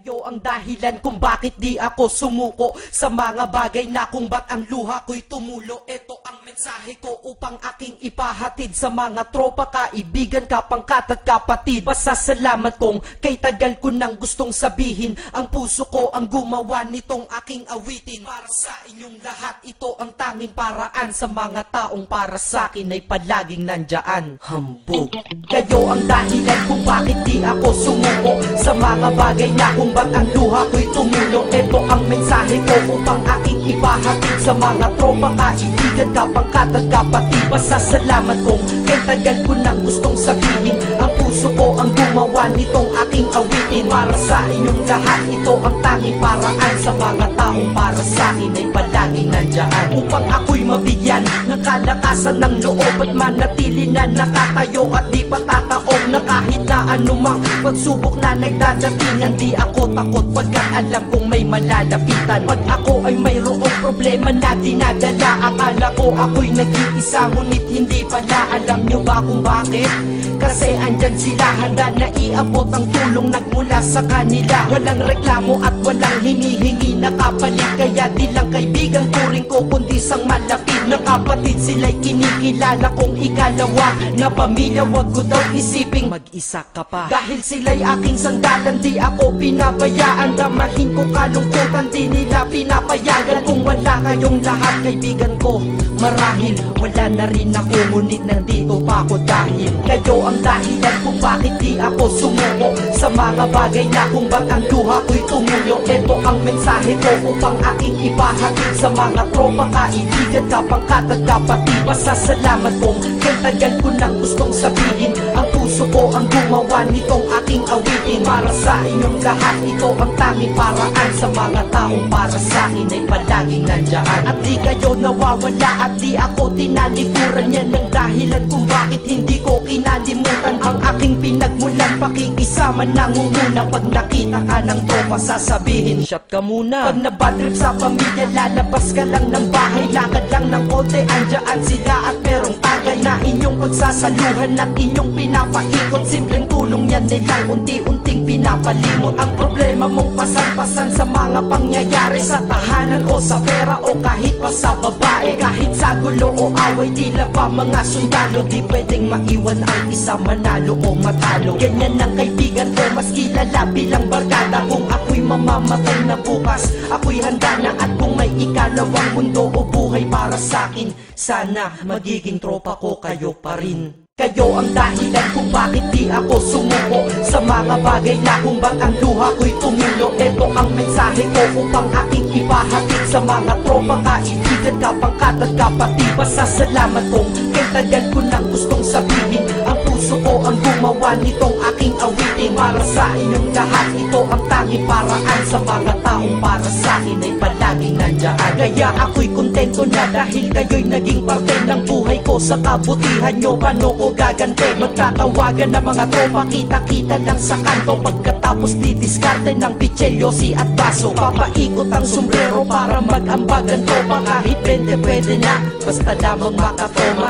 Kayo ang dahilan kung bakit di ako sumuko sa mga bagay na kung ba't ang luha ko'y tumulo. Ito ang mensahe ko upang aking ipahatid sa mga tropa, kaibigan, kapangkat at kapatid. Pasasalamat kong kay tagal ko nang gustong sabihin. Ang puso ko ang gumawa nitong aking awitin. Para sa inyong lahat, ito ang tanging paraan. Sa mga taong para sa akin ay palaging nandyan. Hambog. Kayo ang dahilan kung bakit di ako sumuko sa mga bagay na kung ba't ang luha ko'y tumulo. Ito ang mensahe ko upang aking ipahatid sa mga tropa, kaibigan, kapangkat at kapatid. Pasasalamat kong kay tagal ko nang gustong sabihin. Ang puso ko ang gumawa nitong aking awitin. Para sa inyong lahat, ito ang tanging paraan. Sa mga taong para sa akin ay palaging nandyan. Upang ako'y mabigyan ng kalakasan ng loob at manatili na nakatayo at di patataog na kahit na anumang pagsubok na nagdadatingan. Di ako takot pagkat alam kong may malalapitan. Pag ako ay mayroong problema na dinadala, akala ko ako'y nag-iisa, ngunit hindi pala. Alam nyo ba kung bakit? Kasi andyan sila, handa na iabot ang tulong nagmula sa kanila. Walang reklamo at walang hinihingi na kapalit. Kaya di lang kaibigan turing ko kundi sang malapit na kapatid. Sila'y kinikilala kong ikalawa na pamilya. Wag ko daw isiping mag-isa ka pa. Dahil sila'y aking sandalan, di ako pinabayaan. Damahin ko kalungkutan, di nila pinapayagan. Kung wala kayong lahat kaibigan ko, marahil wala na rin ako. Ngunit nandito pa ako dahil kayo ang dahilan kung bakit di ako sumuko sa mga bagay na kung ba't ang luha ko'y tumulo. Ito ang mensahe ko upang aking ipahatid sa mga tropa, kaibigan, kapangkat at kapatid. Pasasalamat kong kay tagal ko nang gustong sabihin. Ang puso ko ang gumawa nitong aking awitin. Para sa inyong lahat, ito ang tanging paraan. Sa mga taong para sa akin ay palaging nandyan. At di kayo nawawala at di ako tinalikuran. Yan ang dahilan kung bakit hindi ko kinalimutan ang aking pinagmulan. Pakikisama nangunguna. Pag nakita ka ng tropa sasabihin, shot ka muna. Pag nabadrip sa pamilya, lalabas ka lang ng bahay. Lakad lang ng konti, andyan sila at merong tagay na inyong pagsasaluhan at inyong pinapaikot. Simpleng tulong yan nilang unti-unting pinapalimot. Ang problema mong pasan-pasan sa mga pangyayari sa tahanan o sa pera o kahit pa sa babae. Kahit sa gulo o away, tila pa mga sundalo. Di pwedeng maiwan ang isa, manalo o matalo. Ganyan ang kaibigan ko, mas kilala bilang barkada. Kung ako'y mamamatay na bukas, ako'y handa na. At kung may ikalawang mundo o buhay para sa akin, sana magiging tropa ko kayo pa rin. Kayo ang dahilan kung bakit di ako sumuko sa mga bagay na kung ba't ang luha ko'y tumulo. Ito ang mensahe ko upang aking ipahatid sa mga tropa, kaibigan, kapangkat at kapatid. Pasasalamat kong kay tagal ko nang gustong sabihin. Ang puso ko ang gumawa nitong aking awitin. Para sa inyong lahat, ito ang tanging paraan. Sa mga taong para sa akin ay palaging nandyan. Kaya ako'y kontento na dahil kayo'y naging parte ng buhay ko. Sa kabutihan nyo, paano ko gagante? Magtatawagan ng mga tropa, kita-kita lang sa kanto. Pagkatapos didiskarte ng pitselyosi at baso. Papaikot ang sombrero para mag-ambag ang tropa. Kahit 20 pwede na, basta lamang makatoma.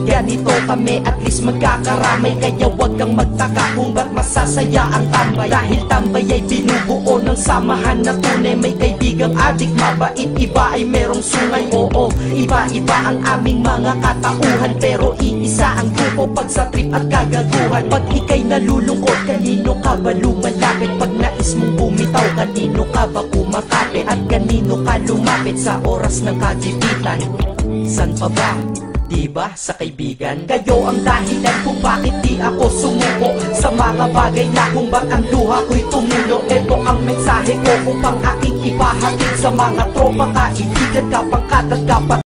Ganito kami, at least magkakaramay. Kaya wag kang magtaka kung ba't masasaya ang tambay. Dahil tambay ay binubuo ng samahan na tunay. May kaibigang adik, mabait, iba ay merong sungay. Oo, iba-iba ang aming mga katauhan, pero iisa ang grupo pag sa trip at kagaguhan. Pag ika'y nalulungkot, kanino ka ba lumalapit? Pag nais mong bumitaw, kanino ka ba kumakapit? At kanino ka lumapit sa oras ng kagipitan? San pa ba? Diba sa kaibigan? Kayo ang dahilan kung bakit di ako sumuko sa mga bagay na kung ba't ang luha ko'y tumulo. Ito ang mensahe ko upang aking ipahatid sa mga tropa, kaibigan, kapangkat at kapatid.